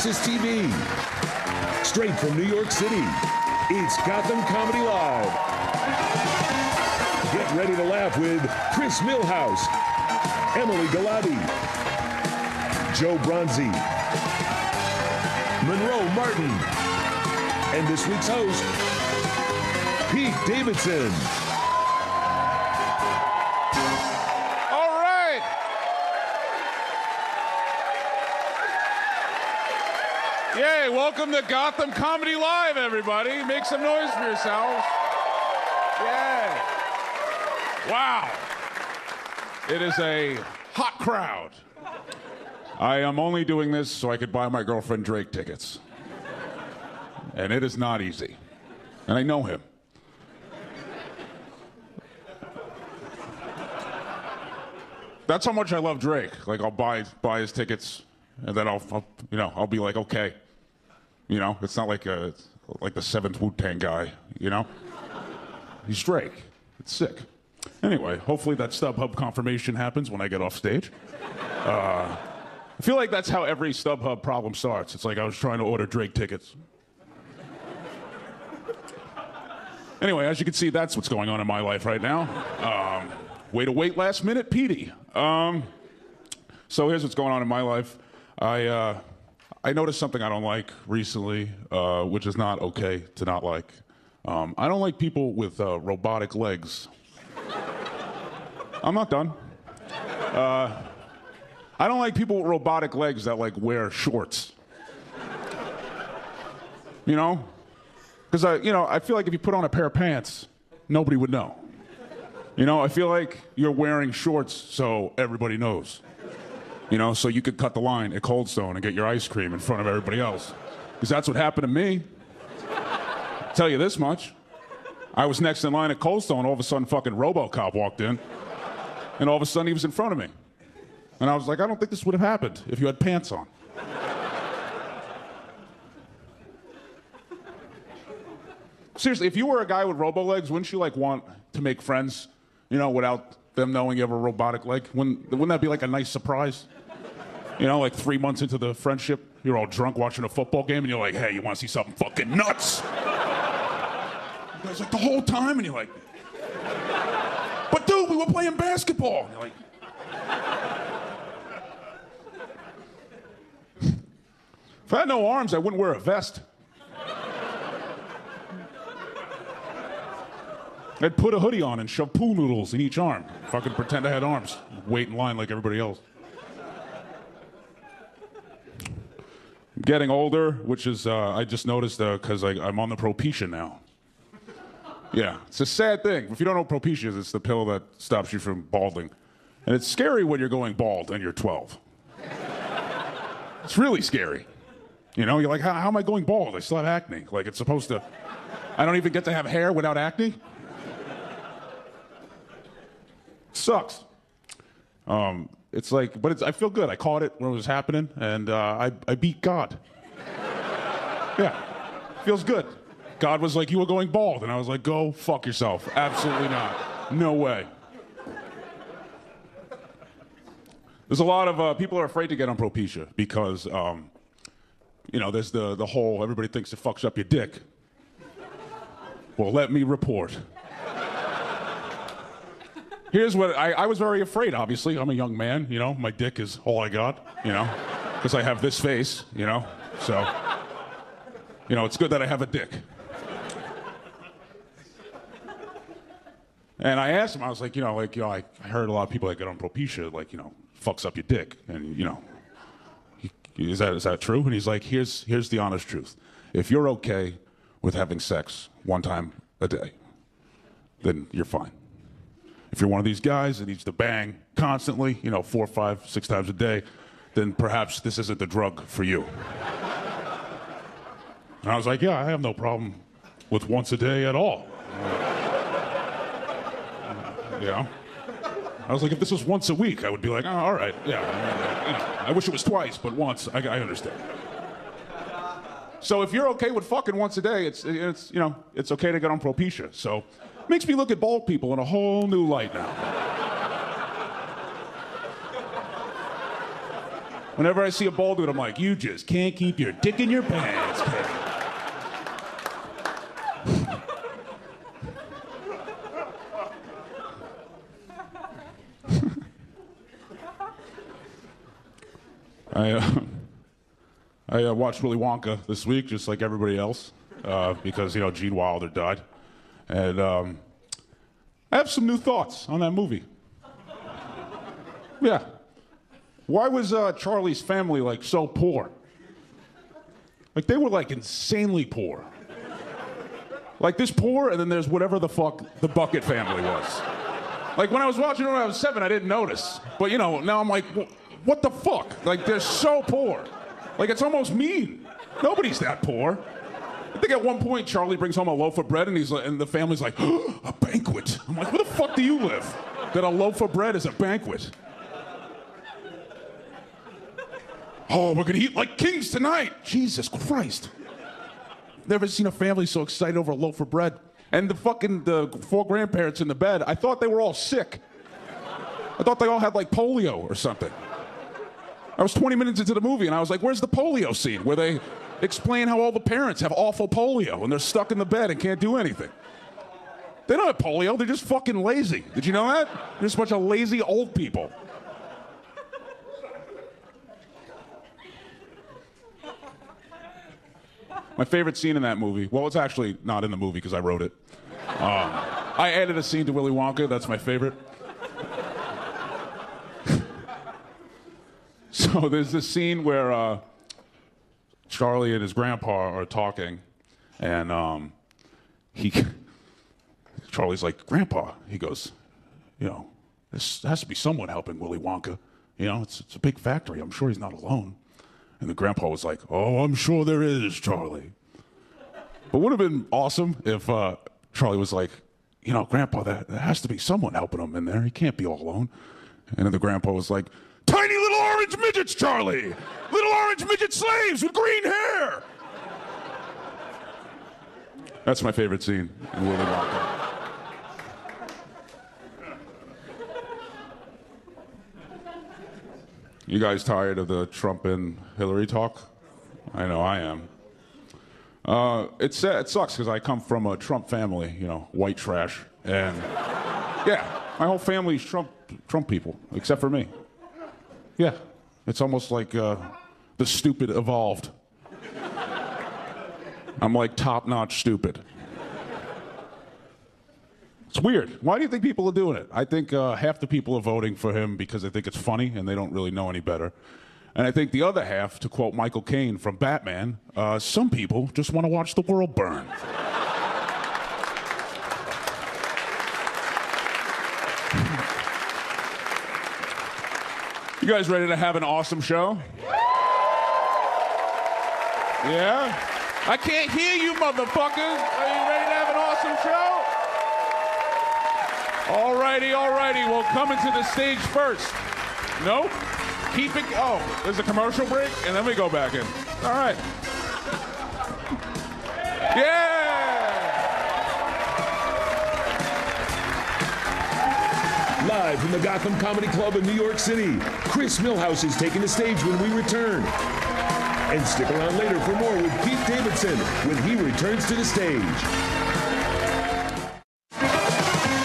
Access TV. Straight from New York City, it's Gotham Comedy Live. Get ready to laugh with Chris Milhouse, Emily Galati, Joe Bronzi, Monroe Martin, and this week's host, Pete Davidson. Yay, welcome to Gotham Comedy Live, everybody. Make some noise for yourselves. Yay. Wow. It is a hot crowd. I am only doing this so I could buy my girlfriend Drake tickets. And it is not easy. And I know him. That's how much I love Drake. Like, I'll buy his tickets, and then I'll be like, okay. You know, it's not like the seventh Wu-Tang guy, you know? He's Drake. It's sick. Anyway, hopefully that StubHub confirmation happens when I get off stage. I feel like that's how every StubHub problem starts. It's like I was trying to order Drake tickets. Anyway, as you can see, that's what's going on in my life right now. Way to wait last minute, Petey. So here's what's going on in my life. I noticed something I don't like recently, which is not okay to not like. I don't like people with robotic legs. I'm not done. I don't like people with robotic legs that like wear shorts. You know? Because I feel like if you put on a pair of pants, nobody would know. You know, I feel like you're wearing shorts so everybody knows. You know, so you could cut the line at Cold Stone and get your ice cream in front of everybody else. Because that's what happened to me. I'll tell you this much. I was next in line at Cold Stone, all of a sudden fucking RoboCop walked in, and all of a sudden he was in front of me. And I was like, I don't think this would have happened if you had pants on. Seriously, if you were a guy with robo legs, wouldn't you like want to make friends, you know, without them knowing you have a robotic leg? Wouldn't that be like a nice surprise? You know, like 3 months into the friendship, you're all drunk watching a football game, and you're like, hey, you want to see something fucking nuts? You guys like the whole time, and you're like, but dude, we were playing basketball. And you're like, if I had no arms, I wouldn't wear a vest. I'd put a hoodie on and shove pool noodles in each arm. Fucking pretend I had arms. Wait in line like everybody else. I'm getting older, which is, I just noticed, because I'm on the Propecia now. Yeah, it's a sad thing. If you don't know what Propecia is, it's the pill that stops you from balding. And it's scary when you're going bald and you're 12. It's really scary. You know, you're like, how am I going bald? I still have acne. Like, it's supposed to... I don't even get to have hair without acne? Sucks. It's like, but I feel good. I caught it when it was happening, and I beat God. Yeah, feels good. God was like, you were going bald, and I was like, go fuck yourself. Absolutely not. No way. There's a lot of people are afraid to get on Propecia because, you know, there's the whole everybody thinks it fucks up your dick. Well, let me report. Here's what I was very afraid, obviously. I'm a young man, you know. My dick is all I got, you know, because I have this face, you know. So, you know, it's good that I have a dick. And I asked him, I was like, I heard a lot of people that get on Propecia, like, you know, fucks up your dick. And, you know, is that true? And he's like, here's the honest truth. If you're okay with having sex one time a day, then you're fine. If you're one of these guys that needs to bang constantly, you know, 4, 5, 6 times a day, then perhaps this isn't the drug for you. And I was like, yeah, I have no problem with once a day at all. You know? I was like, if this was once a week, I would be like, oh, all right, yeah. I wish it was twice, but once, I understand. So if you're okay with fucking once a day, it's you know, it's okay to get on Propecia. So makes me look at bald people in a whole new light now. Whenever I see a bald dude, I'm like, you just can't keep your dick in your pants, kid. I watched Willy Wonka this week, just like everybody else, because, Gene Wilder died. And I have some new thoughts on that movie. Yeah. Why was Charlie's family, so poor? They were, insanely poor. This poor, and then there's whatever the fuck the Bucket family was. When I was watching it when I was 7, I didn't notice. But, now I'm like, what the fuck? They're so poor. It's almost mean. Nobody's that poor. I think at one point Charlie brings home a loaf of bread and the family's like, oh, a banquet. I'm like, where the fuck do you live? That a loaf of bread is a banquet? Oh, we're gonna eat like kings tonight. Jesus Christ. Never seen a family so excited over a loaf of bread. And the 4 grandparents in the bed, I thought they were all sick. I thought they all had polio or something. I was 20 minutes into the movie and I was like, where's the polio scene where they explain how all the parents have awful polio and they're stuck in the bed and can't do anything? They don't have polio, they're just fucking lazy. Did you know that? They're just a bunch of lazy old people. My favorite scene in that movie, well, it's actually not in the movie because I wrote it. I added a scene to Willy Wonka, that's my favorite. So there's this scene where Charlie and his grandpa are talking, and Charlie's like, Grandpa, he goes, there has to be someone helping Willy Wonka. It's a big factory. I'm sure he's not alone. And the grandpa was like, oh, I'm sure there is, Charlie. But would have been awesome if Charlie was like, Grandpa, there has to be someone helping him in there. He can't be all alone. And then the grandpa was like, tiny little orange midgets, Charlie! Little orange midget slaves with green hair! That's my favorite scene in Willy Wonka. You guys tired of the Trump and Hillary talk? I know I am. It sucks because I come from a Trump family, white trash. And yeah, my whole family's Trump people, except for me. Yeah, it's almost like the stupid evolved. I'm top-notch stupid. It's weird. Why do you think people are doing it? I think half the people are voting for him because they think it's funny and they don't really know any better. And I think the other half, to quote Michael Caine from Batman, some people just want to watch the world burn. You guys ready to have an awesome show? Yeah? I can't hear you, motherfuckers. Are you ready to have an awesome show? All righty. Well, coming to the stage first. No? Keep it. Oh, there's a commercial break, and then we go back in. All right. Yeah! Live from the Gotham Comedy Club in New York City, Chris Millhouse is taking the stage when we return. And stick around later for more with Pete Davidson when he returns to the stage.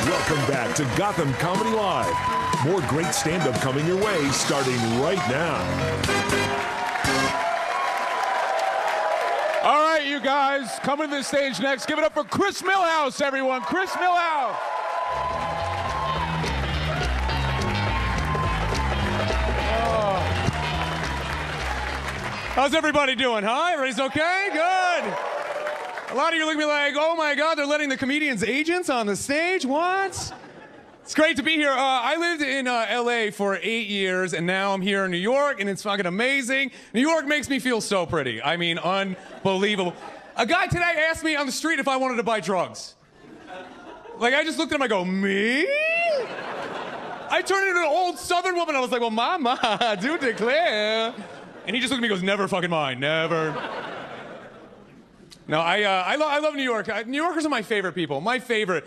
Welcome back to Gotham Comedy Live. More great stand-up coming your way starting right now. All right, you guys, coming to the stage next. Give it up for Chris Millhouse, everyone. Chris Millhouse. How's everybody doing, huh? Everybody's okay? Good. A lot of you look at me like, oh my God, they're letting the comedians' agents on the stage? What? It's great to be here. I lived in LA for 8 years, and now I'm here in New York, and it's fucking amazing. New York makes me feel so pretty. I mean, unbelievable. A guy today asked me on the street if I wanted to buy drugs. I just looked at him, I go, me? I turned into an old Southern woman. I was like, well, mama, do declare. And he just looked at me and goes, never fucking mind, never. No, I love New York. New Yorkers are my favorite people. My favorite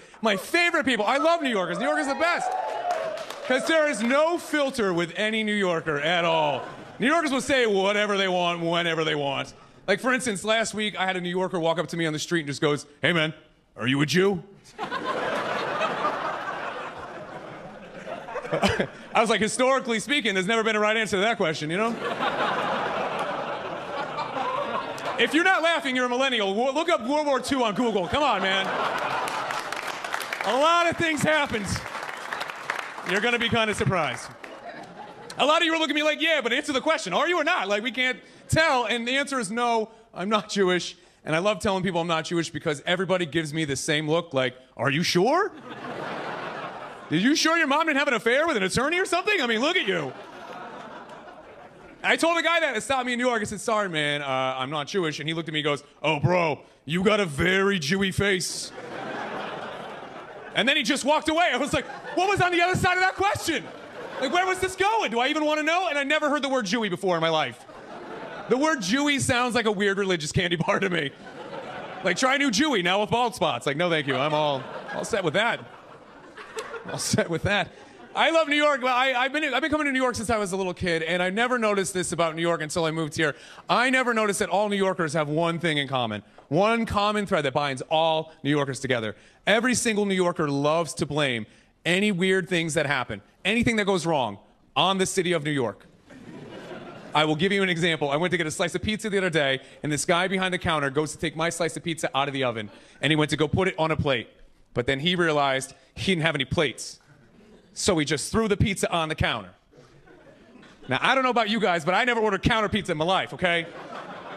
people. I love New Yorkers. New York is the best. Because there is no filter with any New Yorker at all. New Yorkers will say whatever they want, whenever they want. Like, for instance, last week, I had a New Yorker walk up to me on the street and just goes, "Hey, man, are you a Jew?" I was like, historically speaking, there's never been a right answer to that question, you know? If you're not laughing, you're a millennial. Look up World War II on Google. Come on, man. A lot of things happened. You're going to be kind of surprised. A lot of you are looking at me like, yeah, but answer the question. Are you or not? Like, we can't tell. And the answer is no, I'm not Jewish. And I love telling people I'm not Jewish because everybody gives me the same look like, are you sure? Did you sure your mom didn't have an affair with an attorney or something? I mean, look at you. I told the guy that stopped me in New York. I said, sorry, man, I'm not Jewish. And he looked at me and goes, oh, bro, you got a very Jewy face. And then he just walked away. I was like, what was on the other side of that question? Like, where was this going? Do I even want to know? And I never heard the word Jewy before in my life. The word Jewy sounds like a weird religious candy bar to me. Like, try new Jewy now with bald spots. Like, no, thank you. I'm all set with that. All set with that. I love New York. Well, I've been coming to New York since I was a little kid, and I never noticed this about New York until I moved here. I never noticed that all New Yorkers have one thing in common. One common thread that binds all New Yorkers together. Every single New Yorker loves to blame any weird things that happen, anything that goes wrong, on the city of New York. I will give you an example. I went to get a slice of pizza the other day, and this guy behind the counter goes to take my slice of pizza out of the oven, and he went to go put it on a plate. But then he realized he didn't have any plates. So he just threw the pizza on the counter. Now, I don't know about you guys, but I never ordered counter pizza in my life, okay?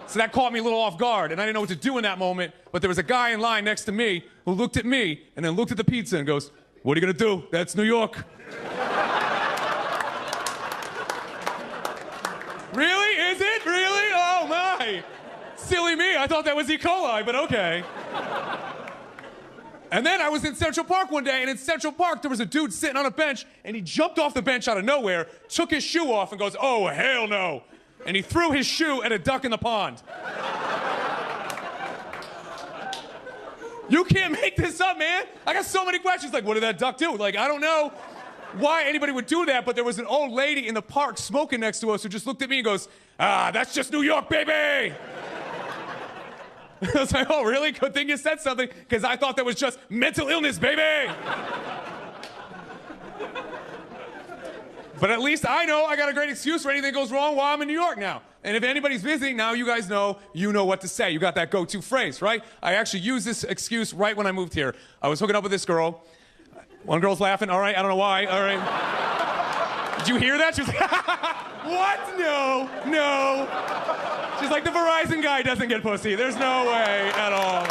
So that caught me a little off guard, and I didn't know what to do in that moment, but there was a guy in line next to me who looked at me and then looked at the pizza and goes, what are you gonna do? That's New York. Really? Is it? Really? Oh my. Silly me, I thought that was E. coli, but okay. And then I was in Central Park one day, and in Central Park, there was a dude sitting on a bench, and he jumped off the bench out of nowhere, took his shoe off, and goes, oh, hell no. And he threw his shoe at a duck in the pond. You can't make this up, man. I got so many questions, like, what did that duck do? Like, I don't know why anybody would do that, but there was an old lady in the park smoking next to us who just looked at me and goes, ah, that's just New York, baby. I was like, oh, really? Good thing you said something, because I thought that was just mental illness, baby. But at least I know I got a great excuse for anything that goes wrong while I'm in New York now. And if anybody's visiting, now you guys know, you know what to say. You got that go-to phrase, right? I actually used this excuse right when I moved here. I was hooking up with this girl. One girl's laughing. All right, I don't know why. All right. Did you hear that? She was like, what? No, no. She's like, the Verizon guy doesn't get pussy. There's no way at all.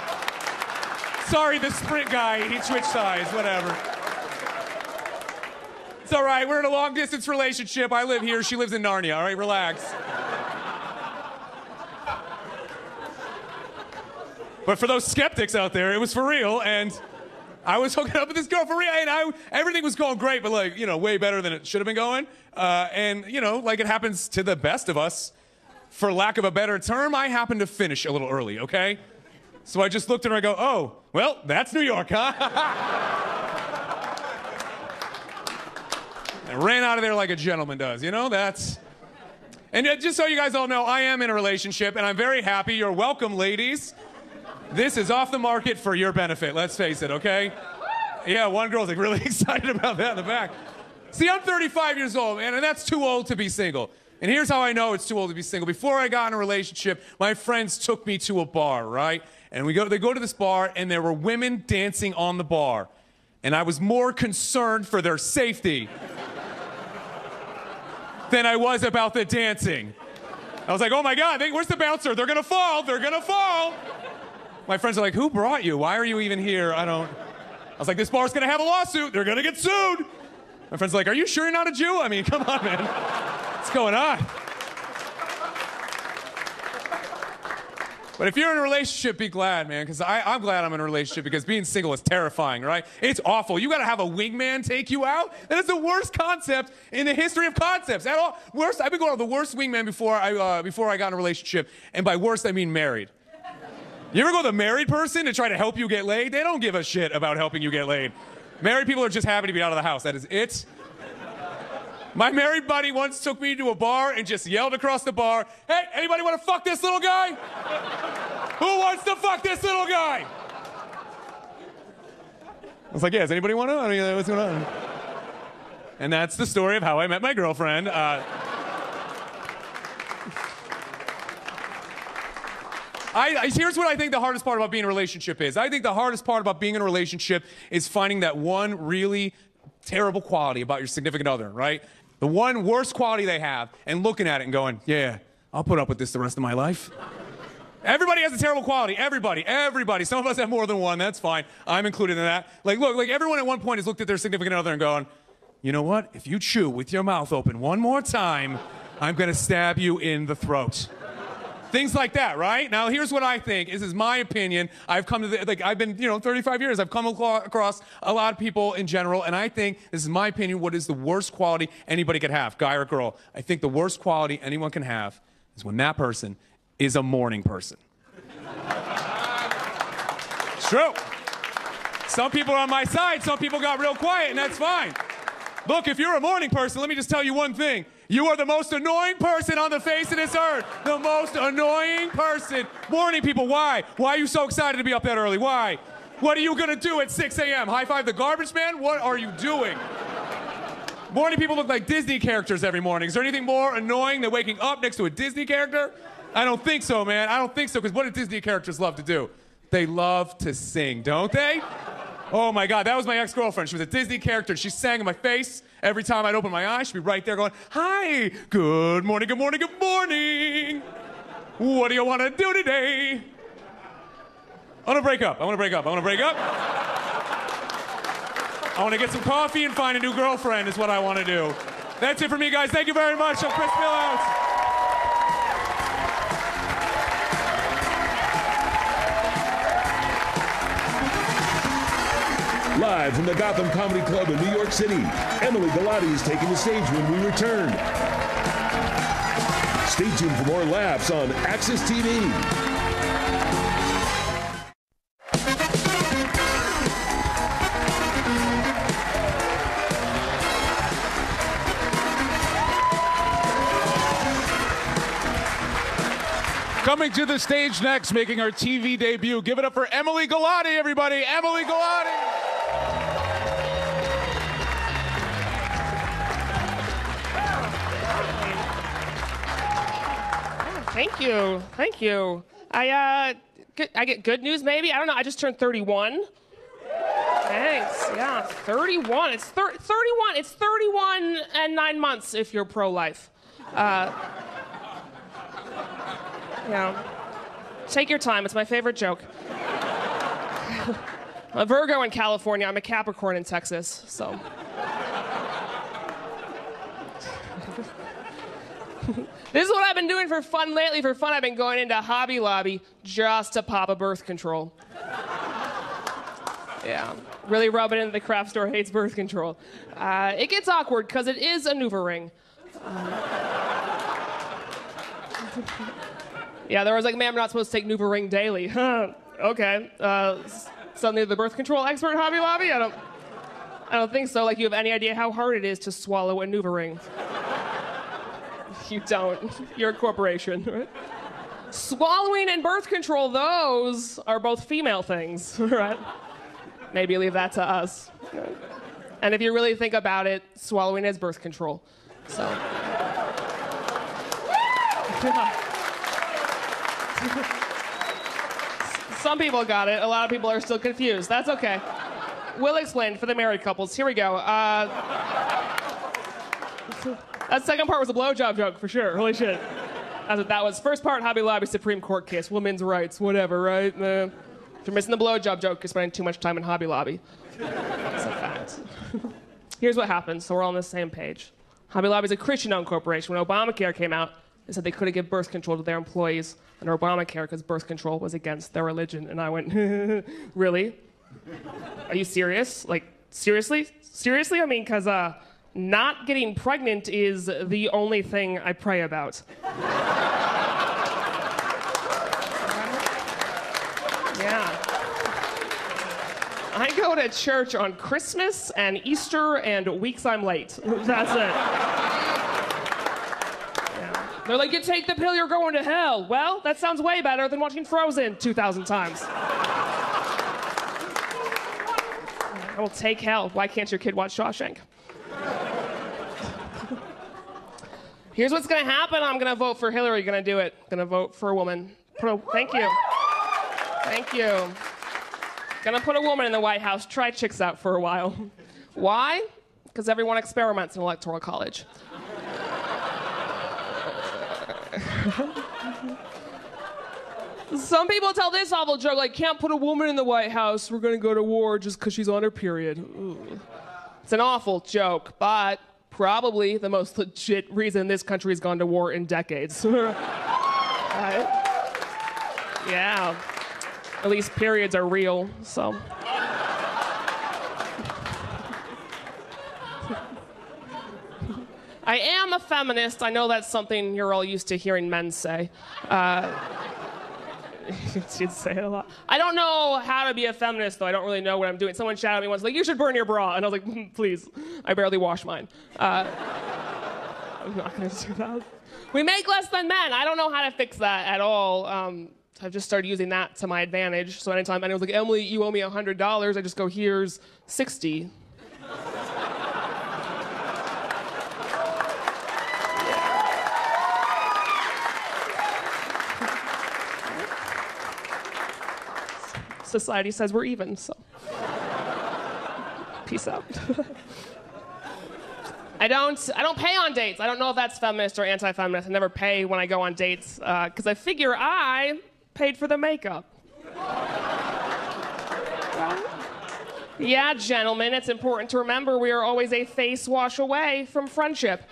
Sorry, the Sprint guy, he switched sides, whatever. It's all right, we're in a long-distance relationship. I live here, she lives in Narnia, all right? Relax. But for those skeptics out there, it was for real, and I was hooking up with this girl for real, and everything was going great, but like, you know, way better than it should have been going. And, you know, like it happens to the best of us. For lack of a better term, I happened to finish a little early, okay? So I just looked at her and I go, oh, well, that's New York, huh? I ran out of there like a gentleman does, you know? That's... And just so you guys all know, I am in a relationship, and I'm very happy. You're welcome, ladies. This is off the market for your benefit, let's face it, okay? Yeah, one girl's like really excited about that in the back. See, I'm 35 years old, man, and that's too old to be single. And here's how I know it's too old to be single. Before I got in a relationship, my friends took me to a bar, right? And they go to this bar, and there were women dancing on the bar. And I was more concerned for their safety than I was about the dancing. I was like, oh my God, where's the bouncer? They're gonna fall, they're gonna fall. My friends are like, who brought you? Why are you even here? I was like, this bar's gonna have a lawsuit. They're gonna get sued. My friends are like, are you sure you're not a Jew? I mean, come on, man. What's going on? But if you're in a relationship, be glad, man, because I'm glad I'm in a relationship because being single is terrifying, right? It's awful. You got to have a wingman take you out? That is the worst concept in the history of concepts. At all. Worst. I've been going on the worst wingman before I got in a relationship, and by worst, I mean married. You ever go to the married person to try to help you get laid? They don't give a shit about helping you get laid. Married people are just happy to be out of the house. That is it. My married buddy once took me to a bar and just yelled across the bar, "Hey, anybody want to fuck this little guy? Who wants to fuck this little guy?" I was like, yeah, does anybody want to? I mean, what's going on? And that's the story of how I met my girlfriend. Here's what I think the hardest part about being in a relationship is. I think the hardest part about being in a relationship is finding that one really terrible quality about your significant other, right? The one worst quality they have, and looking at it and going, yeah, I'll put up with this the rest of my life. Everybody has a terrible quality. Everybody. Some of us have more than one. That's fine. I'm included in that. Like, look, like everyone at one point has looked at their significant other and gone, you know what? If you chew with your mouth open one more time, I'm going to stab you in the throat. Things like that, right? Now, here's what I think. This is my opinion. I've come to I've been, 35 years. I've come across a lot of people in general, and I think, this is my opinion, what is the worst quality anybody could have, guy or girl. I think the worst quality anyone can have is when that person is a morning person. It's true. Some people are on my side. Some people got real quiet, and that's fine. Look, if you're a morning person, let me just tell you one thing. You are the most annoying person on the face of this earth. The most annoying person. Morning people, why? Why are you so excited to be up that early? Why? What are you going to do at 6 a.m.? High five the garbage man? What are you doing? Morning people look like Disney characters every morning. Is there anything more annoying than waking up next to a Disney character? I don't think so, man. I don't think so, because what do Disney characters love to do? They love to sing, don't they? Oh my God, that was my ex-girlfriend. She was a Disney character. She sang in my face every time I'd open my eyes. She'd be right there going, hi, good morning, good morning, good morning. What do you want to do today? I want to break up. I want to break up. I want to break up. I want to get some coffee and find a new girlfriend is what I want to do. That's it for me, guys. Thank you very much. I'm Chris Millhouse. Live from the Gotham Comedy Club in New York City, Emily Galati is taking the stage when we return. Stay tuned for more laughs on Access TV. Coming to the stage next, making her TV debut. Give it up for Emily Galati, everybody. Emily Galati. Thank you. Thank you. I get good news, maybe? I don't know. I just turned 31. Thanks. Yeah, 31. It's 31. It's 31 and 9 months if you're pro-life. Yeah. Take your time. It's my favorite joke. I'm a Virgo in California. I'm a Capricorn in Texas, so. This is what I've been doing for fun lately. For fun, I've been going into Hobby Lobby just to pop a birth control. Yeah, really rubbing into the craft store hates birth control. It gets awkward because it is a NuvaRing. Yeah, there was like, ma'am, I'm not supposed to take NuvaRing daily. Huh, okay. Suddenly the birth control expert, Hobby Lobby? I don't think so. Like, you have any idea how hard it is to swallow a NuvaRing? You don't. You're a corporation, right? Swallowing and birth control, those are both female things, right? Maybe leave that to us. And if you really think about it, swallowing is birth control. So. Some people got it. A lot of people are still confused. That's okay. We'll explain for the married couples. Here we go. That second part was a blowjob joke, for sure. Holy shit. That's what that was. First part, Hobby Lobby, Supreme Court case, women's rights, whatever, right? If you're missing the blowjob joke, you're spending too much time in Hobby Lobby. That's a fact. Here's what happened, so we're all on the same page. Hobby Lobby is a Christian-owned corporation. When Obamacare came out, they said they couldn't give birth control to their employees under Obamacare because birth control was against their religion. And I went, really? Are you serious? Like, seriously? Seriously? I mean, because, not getting pregnant is the only thing I pray about. Yeah. I go to church on Christmas and Easter and weeks I'm late. That's it. They're like, you take the pill, you're going to hell. Well, that sounds way better than watching Frozen 2,000 times. I will take hell. Why can't your kid watch Shawshank? Here's what's gonna happen. I'm gonna vote for Hillary. Gonna do it. Gonna vote for a woman. Thank you. Thank you. Gonna put a woman in the White House. Try chicks out for a while. Why? Because everyone experiments in electoral college. Some people tell this awful joke, like, can't put a woman in the White House. We're gonna go to war just because she's on her period. Ooh. It's an awful joke, but probably the most legit reason this country has gone to war in decades. Right? Yeah. At least periods are real, so. I am a feminist. I know that's something you're all used to hearing men say. She'd say it a lot. I don't know how to be a feminist, though. I don't really know what I'm doing. Someone shouted at me once, like, you should burn your bra. And I was like, please. I barely wash mine. I'm not going to do that. We make less than men. I don't know how to fix that at all. I've just started using that to my advantage. So anytime anyone's like, Emily, you owe me $100, I just go, here's 60. Society says we're even, so. Peace out. I don't pay on dates. I don't know if that's feminist or anti-feminist. I never pay when I go on dates because I figure I paid for the makeup. Yeah, gentlemen, it's important to remember we are always a face wash away from friendship.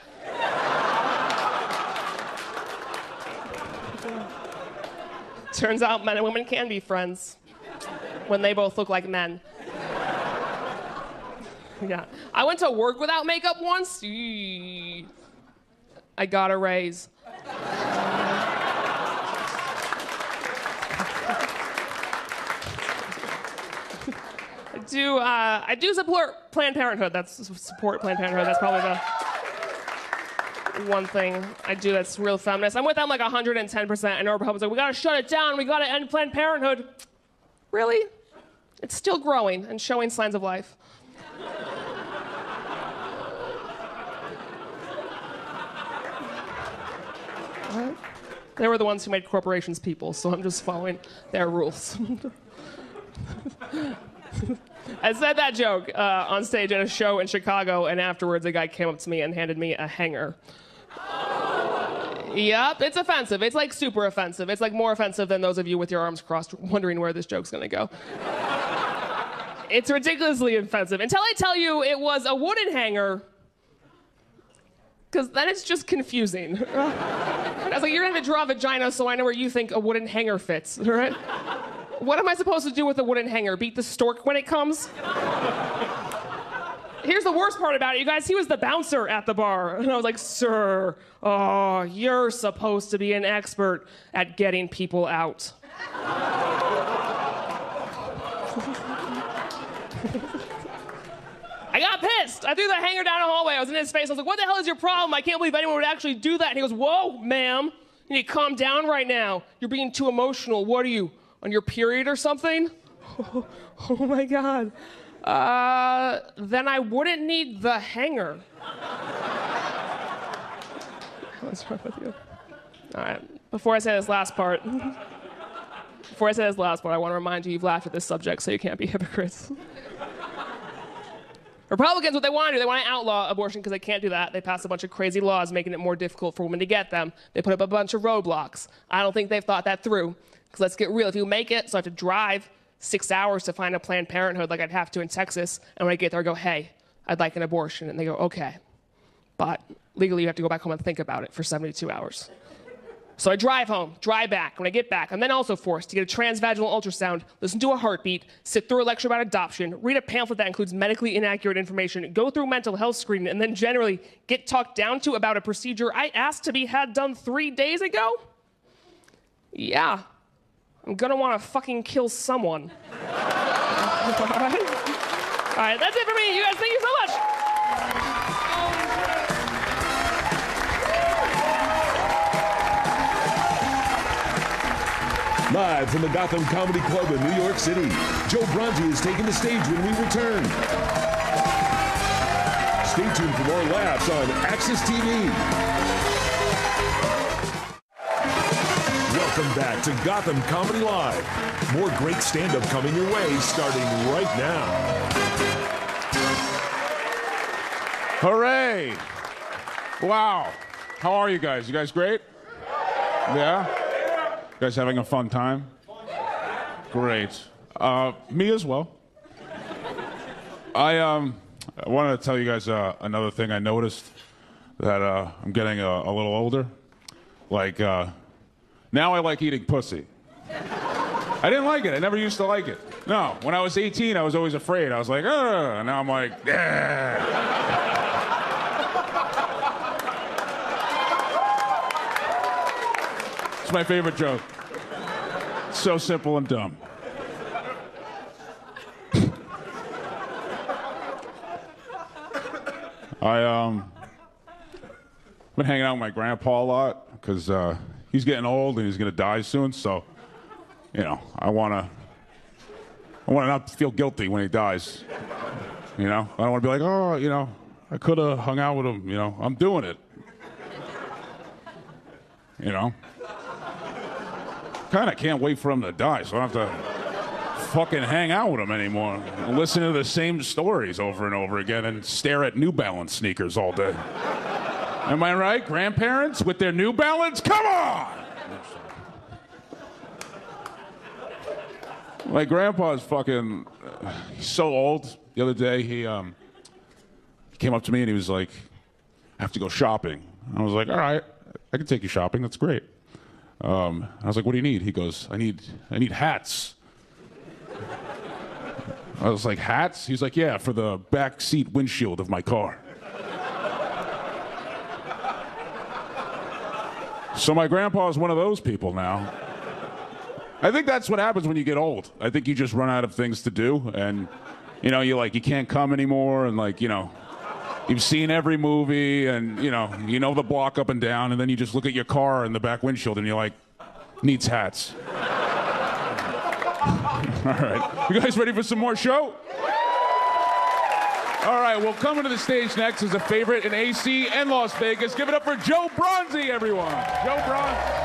Turns out men and women can be friends when they both look like men. Yeah. I went to work without makeup once. I got a raise. I do support Planned Parenthood. Support Planned Parenthood. That's probably the one thing I do that's real feminist. I'm with them like 110%. I know Republicans are like, we gotta shut it down. We gotta end Planned Parenthood. Really? It's still growing and showing signs of life. What? They were the ones who made corporations people, so I'm just following their rules. I said that joke on stage at a show in Chicago, and afterwards a guy came up to me and handed me a hanger. Yep, it's offensive. It's like super offensive. It's like more offensive than those of you with your arms crossed wondering where this joke's gonna go. It's ridiculously offensive. Until I tell you it was a wooden hanger, because then it's just confusing. I was like, you're gonna have to draw a vagina so I know where you think a wooden hanger fits, all right? What am I supposed to do with a wooden hanger? Beat the stork when it comes? Here's the worst part about it, you guys. He was the bouncer at the bar. And I was like, sir, oh, you're supposed to be an expert at getting people out. I got pissed. I threw the hanger down the hallway. I was in his face. I was like, what the hell is your problem? I can't believe anyone would actually do that. And he goes, whoa, ma'am. You need to calm down right now. You're being too emotional. What are you, on your period or something? Oh my God. Then I wouldn't need the hanger. What's wrong with you? All right, before I say this last part, I want to remind you, you've laughed at this subject, so you can't be hypocrites. Republicans, what they want to do, they want to outlaw abortion because they can't do that. They pass a bunch of crazy laws making it more difficult for women to get them. They put up a bunch of roadblocks. I don't think they've thought that through. Because let's get real, if you make it so I have to drive 6 hours to find a Planned Parenthood like I'd have to in Texas, and when I get there I go, hey, I'd like an abortion. And they go, okay. But legally you have to go back home and think about it for 72 hours. So I drive home, drive back. When I get back, I'm then also forced to get a transvaginal ultrasound, listen to a heartbeat, sit through a lecture about adoption, read a pamphlet that includes medically inaccurate information, go through mental health screening, and then generally get talked down to about a procedure I asked to be had done 3 days ago? Yeah. I'm gonna want to fucking kill someone. All right, that's it for me. You guys, thank you so much. Live from the Gotham Comedy Club in New York City, Joe Bronzi is taking the stage when we return. Stay tuned for more laughs on Access TV. Welcome back to Gotham Comedy Live. More great stand-up coming your way starting right now. Hooray! Wow. How are you guys? You guys great? Yeah? You guys having a fun time? Great. Me as well. I wanted to tell you guys another thing I noticed, that I'm getting a little older. Like, now I like eating pussy. I didn't like it. I never used to like it. No, when I was 18, I was always afraid. I was like, ugh. And now I'm like, yeah. It's my favorite joke. So simple and dumb. I've been hanging out with my grandpa a lot because he's getting old and he's gonna die soon. So, you know, I wanna not feel guilty when he dies. You know, I don't want to be like, oh, you know, I could have hung out with him. You know, I'm doing it. You know, kind of can't wait for him to die, so I don't have to fucking hang out with him anymore and listen to the same stories over and over again and stare at New Balance sneakers all day. Am I right? Grandparents with their New Balance? Come on! My grandpa's fucking, he's so old. The other day, he came up to me and he was like, I have to go shopping. I was like, all right, I can take you shopping. That's great. I was like, what do you need? He goes, I need hats. I was like, hats? He's like, yeah, for the back seat windshield of my car. So my grandpa is one of those people now. I think that's what happens when you get old. I think you just run out of things to do, and you know, you can't come anymore, and like, you know, you've seen every movie, and you know the block up and down, and then you just look at your car in the back windshield, and you're like, needs hats. All right, you guys ready for some more show? All right, well, coming to the stage next is a favorite in AC and Las Vegas. Give it up for Joe Bronzi, everyone. Joe Bronzi.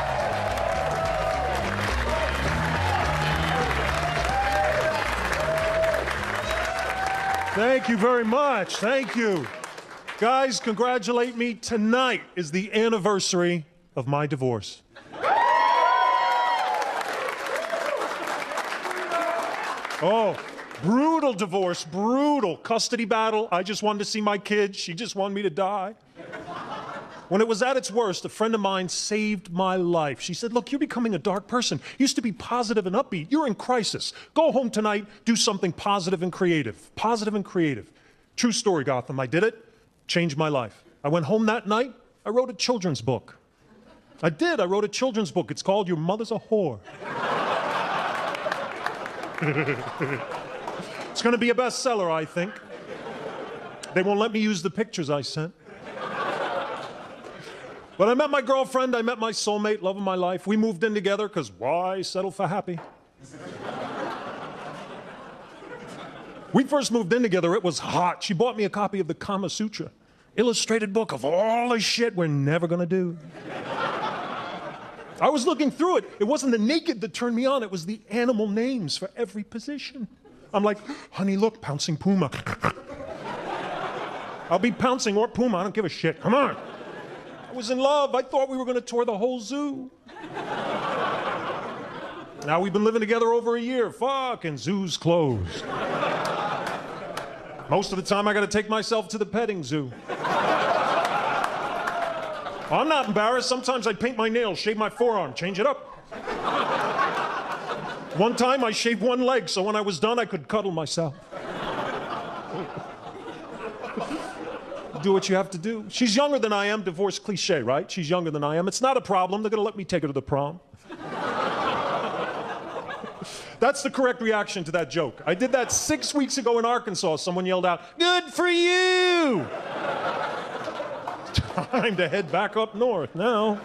Thank you very much. Thank you. Guys, congratulate me. Tonight is the anniversary of my divorce. Oh, brutal divorce, brutal. Custody battle. I just wanted to see my kids. She just wanted me to die. When it was at its worst, a friend of mine saved my life. She said, look, you're becoming a dark person. You used to be positive and upbeat. You're in crisis. Go home tonight, do something positive and creative. Positive and creative. True story, Gotham. I did it. Changed my life. I went home that night. I wrote a children's book. I did. I wrote a children's book. It's called Your Mother's a Whore. It's going to be a bestseller, I think. They won't let me use the pictures I sent. But I met my girlfriend, I met my soulmate, love of my life. We moved in together, because why settle for happy? We first moved in together, it was hot. She bought me a copy of the Kama Sutra, illustrated book of all the shit we're never gonna do. I was looking through it. It wasn't the naked that turned me on, it was the animal names for every position. I'm like, honey, look, pouncing puma. I'll be pouncing or puma, I don't give a shit, come on. I was in love. I thought we were going to tour the whole zoo. Now we've been living together over a year. Fucking zoo's closed. Most of the time I got to take myself to the petting zoo. I'm not embarrassed. Sometimes I paint my nails, shave my forearm, change it up. One time I shaved one leg, so when I was done I could cuddle myself. Do what you have to do. She's younger than I am, divorce cliche, right? She's younger than I am. It's not a problem. They're going to let me take her to the prom. That's the correct reaction to that joke. I did that 6 weeks ago in Arkansas. Someone yelled out, good for you! Time to head back up north now.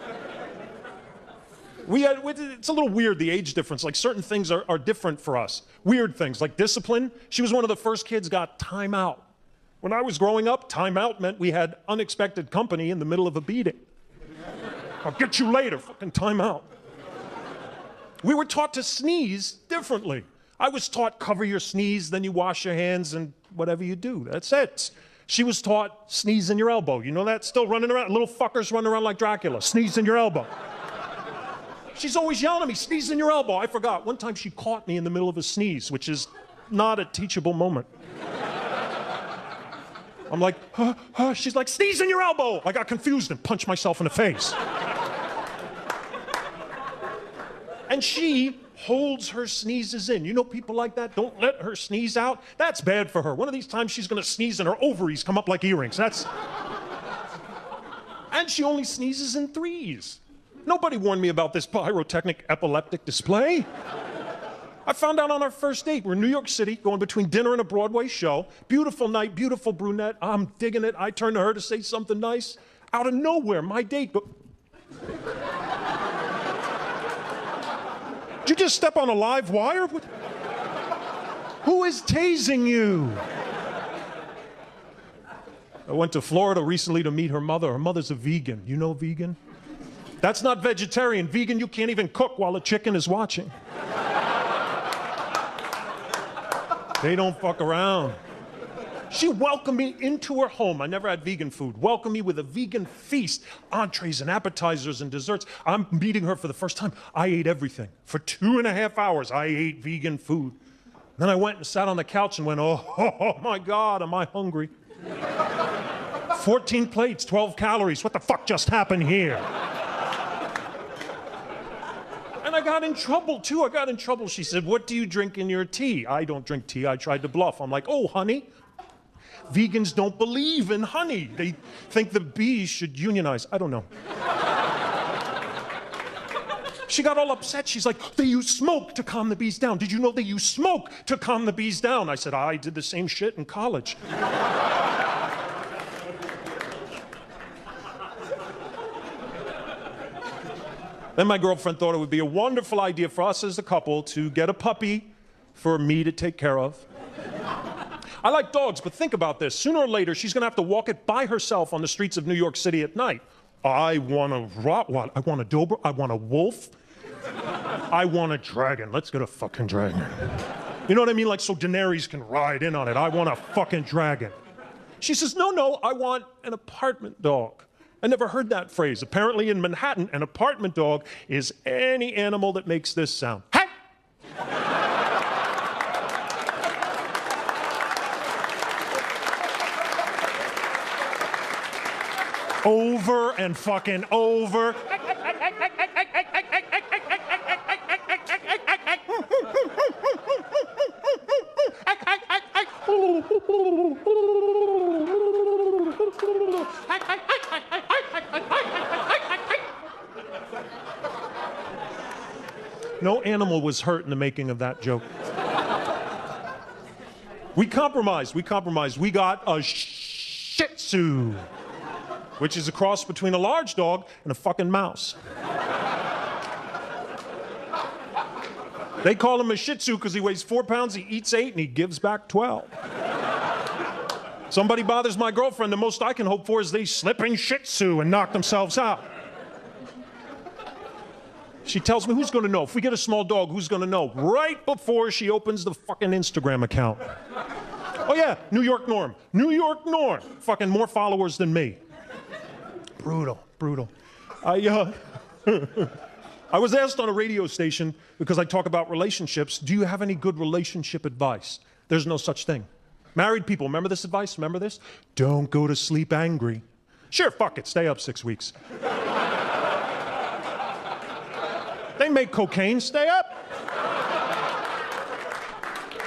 It's a little weird, the age difference. Like, certain things are different for us. Weird things, like discipline. She was one of the first kids got time out. When I was growing up, time out meant we had unexpected company in the middle of a beating. I'll get you later, fucking time out. We were taught to sneeze differently. I was taught cover your sneeze, then you wash your hands, and whatever you do, that's it. She was taught sneeze in your elbow. You know that? Still running around, little fuckers running around like Dracula. Sneeze in your elbow. She's always yelling at me, sneeze in your elbow. I forgot. One time she caught me in the middle of a sneeze, which is not a teachable moment. I'm like, She's like, sneeze in your elbow. I got confused and punched myself in the face. And she holds her sneezes in. You know people like that? Don't let her sneeze out. That's bad for her. One of these times she's going to sneeze and her ovaries come up like earrings. And she only sneezes in threes. Nobody warned me about this pyrotechnic epileptic display. I found out on our first date. We're in New York City, going between dinner and a Broadway show. Beautiful night, beautiful brunette. I'm digging it. I turn to her to say something nice. Out of nowhere, my date Did you just step on a live wire? Who is tasing you? I went to Florida recently to meet her mother. Her mother's a vegan. You know vegan? That's not vegetarian. Vegan, you can't even cook while the chicken is watching. They don't fuck around. She welcomed me into her home. I never had vegan food. Welcomed me with a vegan feast. Entrees and appetizers and desserts. I'm meeting her for the first time. I ate everything. For 2.5 hours, I ate vegan food. Then I went and sat on the couch and went, oh my God, am I hungry? 14 plates, 12 calories. What the fuck just happened here? And I got in trouble, too. I got in trouble. She said, what do you drink in your tea? I don't drink tea. I tried to bluff. I'm like, oh, honey. Vegans don't believe in honey. They think the bees should unionize. I don't know. She got all upset. She's like, they use smoke to calm the bees down. Did you know they use smoke to calm the bees down? I said, I did the same shit in college. Then my girlfriend thought it would be a wonderful idea for us as a couple to get a puppy for me to take care of. I like dogs, but think about this. Sooner or later, she's going to have to walk it by herself on the streets of New York City at night. I want a Rottweiler. I want a Doberman. I want a wolf. I want a dragon. Let's get a fucking dragon. You know what I mean? Like so Daenerys can ride in on it. I want a fucking dragon. She says, no, I want an apartment dog. I never heard that phrase. Apparently in Manhattan, an apartment dog is any animal that makes this sound. Hey! Over and fucking over. No animal was hurt in the making of that joke. We compromised. We got a Shih Tzu, which is a cross between a large dog and a fucking mouse. They call him a Shih Tzu because he weighs 4 pounds, he eats 8, and he gives back 12. Somebody bothers my girlfriend, the most I can hope for is they slip in Shih Tzu and knock themselves out. She tells me, who's going to know? If we get a small dog, who's going to know? Right before she opens the fucking Instagram account. Oh yeah, New York Norm. New York Norm. Fucking more followers than me. Brutal. I was asked on a radio station, because I talk about relationships, do you have any good relationship advice? There's no such thing. Married people, remember this advice? Remember this? Don't go to sleep angry. Sure, fuck it, stay up 6 weeks. They make cocaine, stay up.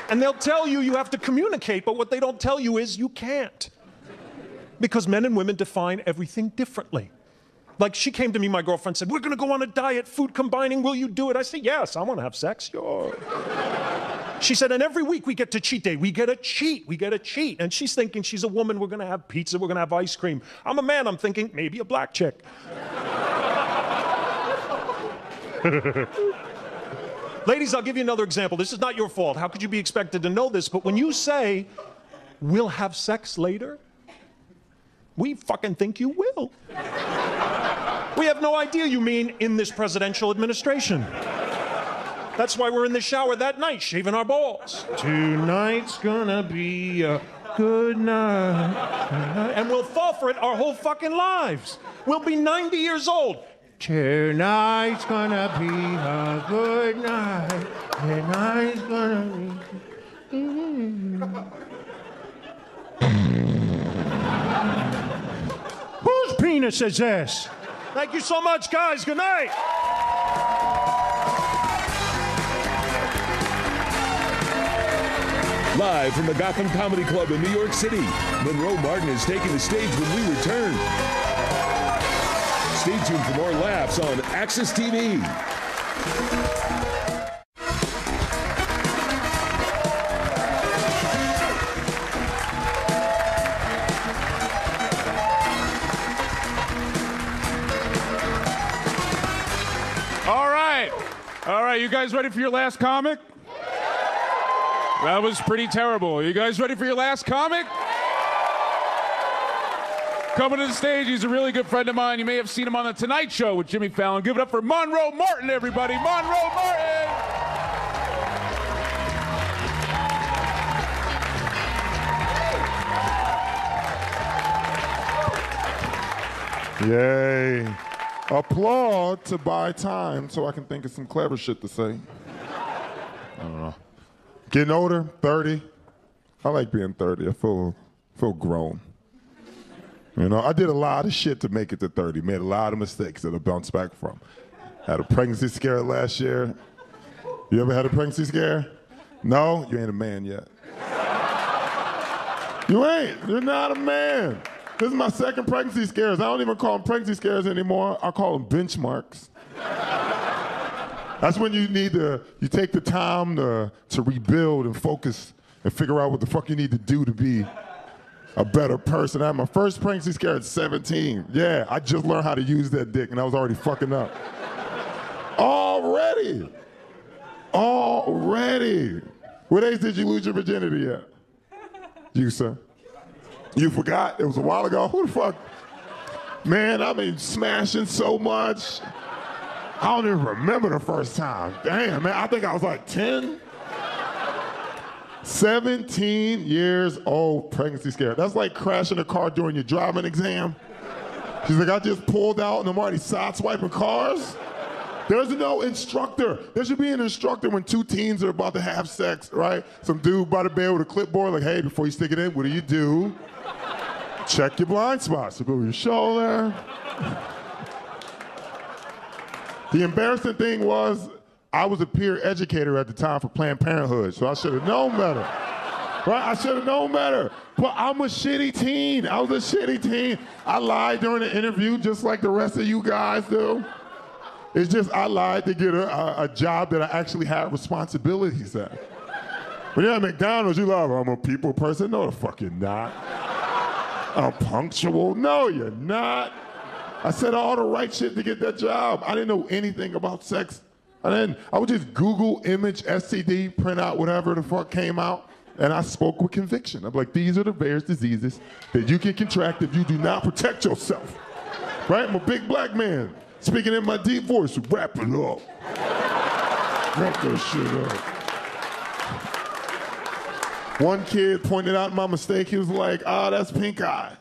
And they'll tell you you have to communicate, but what they don't tell you is you can't. Because men and women define everything differently. Like she came to me, my girlfriend said, we're gonna go on a diet, food combining, will you do it? I said, yes, I wanna have sex, sure. She said, and every week we get to cheat day, we get a cheat. And she's thinking she's a woman, we're gonna have pizza, we're gonna have ice cream. I'm a man, I'm thinking, maybe a black chick. Ladies, I'll give you another example. This is not your fault. How could you be expected to know this? But when you say, we'll have sex later, we fucking think you will. We have no idea you mean in this presidential administration. That's why we're in the shower that night, shaving our balls. Tonight's gonna be a good night. And we'll fall for it our whole fucking lives. We'll be 90 years old. Tonight's gonna be a good night. Tonight's gonna be... Whose penis is this? Thank you so much, guys. Good night. Live from the Gotham Comedy Club in New York City, Monroe Martin is taking the stage when we return. Stay tuned for more laughs on Access TV. All right, you guys ready for your last comic? That was pretty terrible. You guys ready for your last comic? Coming to the stage, he's a really good friend of mine. You may have seen him on The Tonight Show with Jimmy Fallon. Give it up for Monroe Martin, everybody. Monroe Martin! Yay. Applaud to buy time so I can think of some clever shit to say. I don't know. Getting older, 30. I like being 30. I feel grown. You know, I did a lot of shit to make it to 30. Made a lot of mistakes that I bounced back from. Had a pregnancy scare last year. You ever had a pregnancy scare? No? You ain't a man yet. You ain't. You're not a man. This is my second pregnancy scares. I don't even call them pregnancy scares anymore. I call them benchmarks. That's when you take the time to rebuild and focus and figure out what the fuck you need to do to be a better person. I had my first pregnancy scare at 17. Yeah, I just learned how to use that dick and I was already fucking up. Already. What age did you lose your virginity at? You, sir. You forgot? It was a while ago. Who the fuck? Man, I've been smashing so much. I don't even remember the first time. Damn, man, I think I was like 10. 17 years old, pregnancy scare. That's like crashing a car during your driving exam. She's like, I just pulled out and I'm already sideswiping cars. There's no instructor. There should be an instructor when two teens are about to have sex, right? Some dude by the bed with a clipboard, like, hey, before you stick it in, what do? Check your blind spots. So go to your shoulder. The embarrassing thing was, I was a peer educator at the time for Planned Parenthood, so I should have known better. Right? I should have known better. But I'm a shitty teen. I was a shitty teen. I lied during the interview just like the rest of you guys do. It's just I lied to get a job that I actually had responsibilities at. When you're at McDonald's, you lie, I'm a people person. No, the fuck you're not. I'm punctual. No, you're not. I said all the right shit to get that job. I didn't know anything about sex. I would just Google image STD, print out whatever the fuck came out, and I spoke with conviction. I'm like, these are the various diseases that you can contract if you do not protect yourself. Right? I'm a big black man. Speaking in my deep voice, wrap it up. Wrap that shit up. One kid pointed out my mistake. He was like, that's pink eye.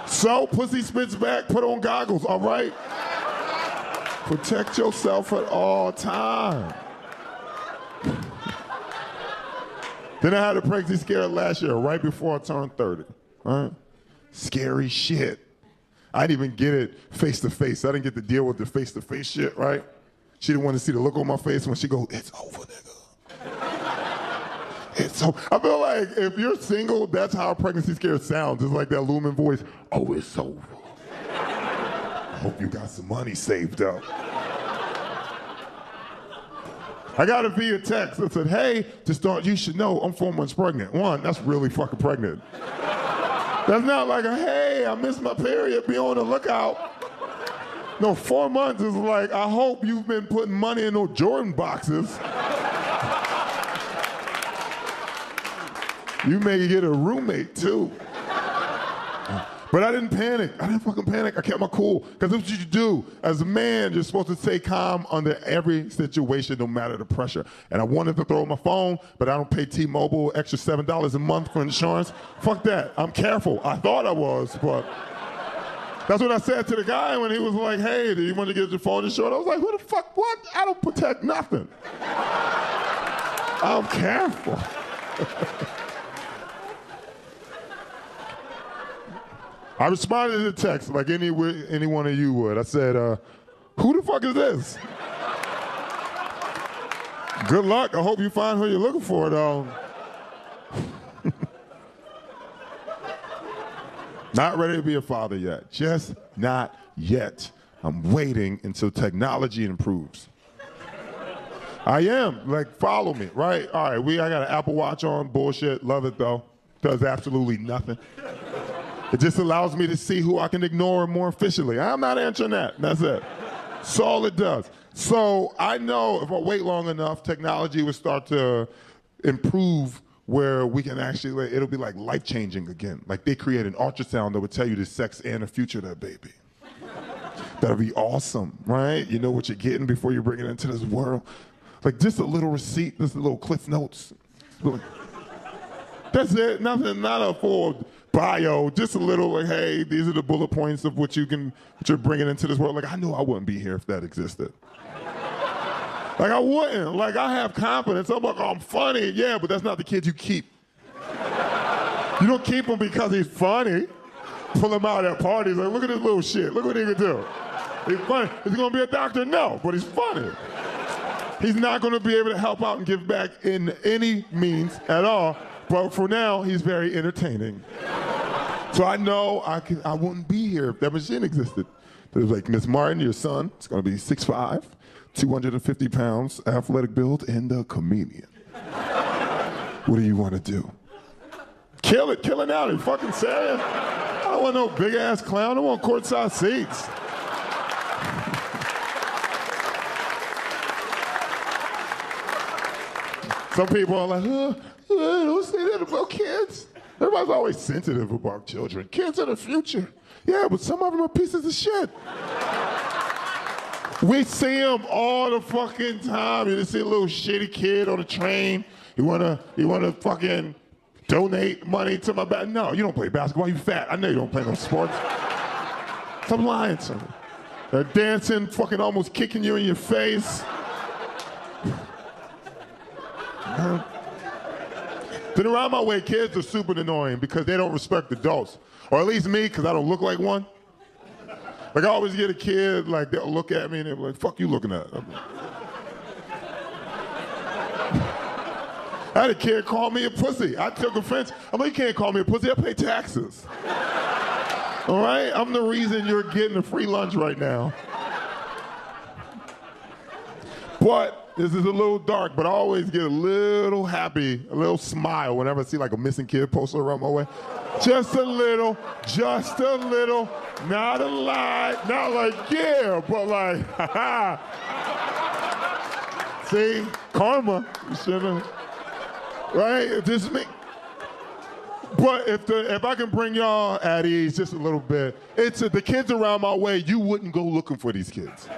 So, pussy spits back, put on goggles, all right? Protect yourself at all times. Then I had a pregnancy scare last year, right before I turned 30. All right? Scary shit. I didn't even get it face to face. I didn't get to deal with the face to face shit, right? She didn't want to see the look on my face when she goes, it's over, nigga. It's over. I feel like if you're single, that's how a pregnancy scare sounds. It's like that looming voice, oh, it's over. Hope you got some money saved up. I got a via text that said, hey, to start, you should know I'm 4 months pregnant. One, that's really fucking pregnant. That's not like a, hey, I missed my period, be on the lookout. No, 4 months is like, I hope you've been putting money in those Jordan boxes. You may get a roommate too. But I didn't panic. I didn't fucking panic. I kept my cool. Because that's what you do. As a man, you're supposed to stay calm under every situation, no matter the pressure. And I wanted to throw my phone, but I don't pay T-Mobile extra $7 a month for insurance. Fuck that. I'm careful. I thought I was, but that's what I said to the guy when he was like, hey, do you want to get your phone insured? I was like, who the fuck, what? I don't protect nothing. I'm careful. I responded to the text like any one of you would. I said, who the fuck is this? Good luck. I hope you find who you're looking for, though. Not ready to be a father yet. Just not yet. I'm waiting until technology improves. I am. Like, follow me, right? All right, I got an Apple Watch on. Bullshit. Love it, though. Does absolutely nothing. It just allows me to see who I can ignore more efficiently. I'm not answering that. That's it. That's all it does. So I know if I wait long enough, technology will start to improve where we can actually, it'll be like life-changing again. Like they create an ultrasound that would tell you the sex and the future of that baby. That'll be awesome, right? You know what you're getting before you bring it into this world. Like just a little receipt, just a little Cliff Notes. That's it, nothing, not a full bio, just a little like, hey, these are the bullet points of what you're bringing into this world. Like, I knew I wouldn't be here if that existed. Like, I wouldn't. Like, I have confidence. I'm like, oh, I'm funny. Yeah, but that's not the kid you keep. You don't keep him because he's funny. Pull him out at parties. Like, look at this little shit. Look what he can do. He's funny. Is he going to be a doctor? No, but he's funny. He's not going to be able to help out and give back in any means at all. But for now, he's very entertaining. So I know I wouldn't be here if that machine existed. There's like, Miss Martin, your son, it's gonna be 6'5", 250 pounds, athletic build, and a comedian. What do you want to do? Kill it out. Are you fucking serious? I don't want no big ass clown. I want courtside seats. Some people are like, don't say that about kids. Everybody's always sensitive about children. Kids are the future. Yeah, but some of them are pieces of shit. We see them all the fucking time. You just see a little shitty kid on a train. You wanna fucking donate money to my back? No, you don't play basketball. You fat. I know you don't play no sports. Stop lying to me. They're dancing, fucking almost kicking you in your face. Then around my way, kids are super annoying because they don't respect adults. Or at least me, because I don't look like one. Like I always get a kid, like they'll look at me and they're like, fuck you looking at? I had a kid call me a pussy. I took offense. I'm like, you can't call me a pussy, I pay taxes. All right? I'm the reason you're getting a free lunch right now. But this is a little dark, but I always get a little happy, a little smile whenever I see like a missing kid poster around my way. Just a little, not a lot, not like, yeah, but like, ha ha. See, karma, you should've, right? It just me. But if I can bring y'all at ease just a little bit, it's the kids around my way, you wouldn't go looking for these kids.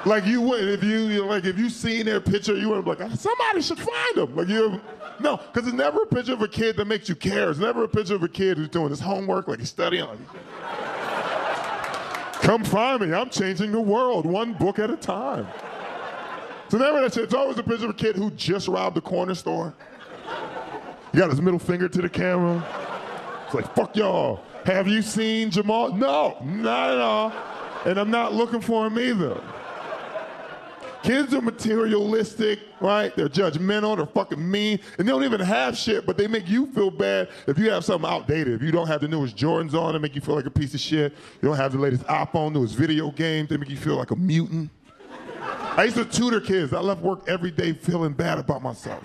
Like you wouldn't, if you seen their picture, you would be like, somebody should find them. Like no, because it's never a picture of a kid that makes you care. It's never a picture of a kid who's doing his homework, like he's studying. Like, come find me, I'm changing the world, one book at a time. So never that shit. It's always a picture of a kid who just robbed the corner store. He got his middle finger to the camera. It's like, fuck y'all. Have you seen Jamal? No, not at all. And I'm not looking for him either. Kids are materialistic, right? They're judgmental, they're fucking mean, and they don't even have shit, but they make you feel bad if you have something outdated. If you don't have the newest Jordans on, they make you feel like a piece of shit. You don't have the latest iPhone, newest video games, they make you feel like a mutant. I used to tutor kids. I left work every day feeling bad about myself.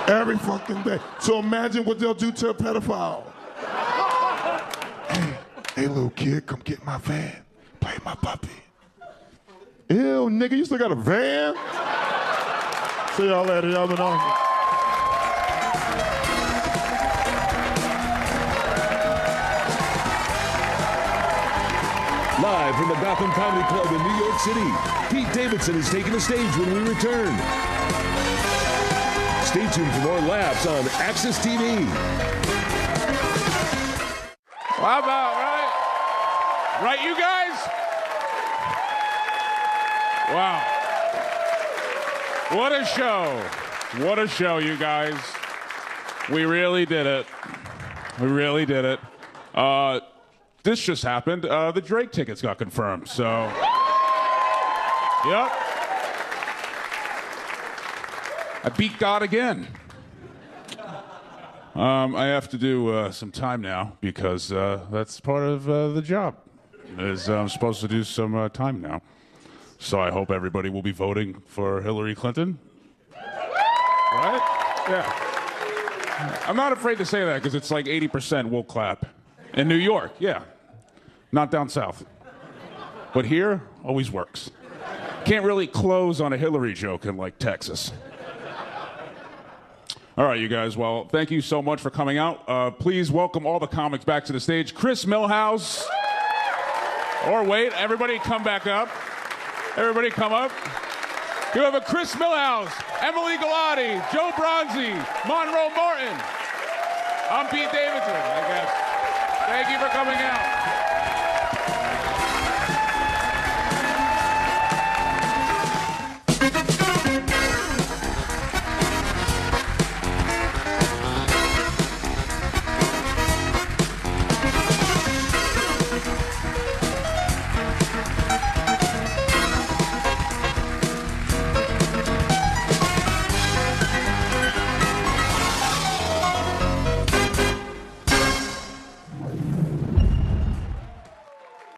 Every fucking day. So imagine what they'll do to a pedophile. Hey, little kid, come get my van. hate my puppy. Ew, nigga, you still got a van? See y'all later. Y'all been on. Live from the Gotham Comedy Club in New York City, Pete Davidson is taking the stage when we return. Stay tuned for more laughs on Access TV. How about, right? Right, you guys? Wow. What a show. What a show, you guys. We really did it. We really did it. This just happened. The Drake tickets got confirmed, so. Yep. I beat God again. I have to do some time now because that's part of the job. I'm supposed to do some time now. So I hope everybody will be voting for Hillary Clinton. Right? Yeah. I'm not afraid to say that because it's like 80% will clap. In New York, yeah. Not down south. But here, always works. Can't really close on a Hillary joke in like Texas. All right, you guys. Well, thank you so much for coming out. Please welcome all the comics back to the stage. Chris Millhouse. Or wait, everybody come back up. Everybody come up. You have a Chris Millhouse, Emily Galati, Joe Bronzi, Monroe Martin. I'm Pete Davidson, I guess. Thank you for coming out.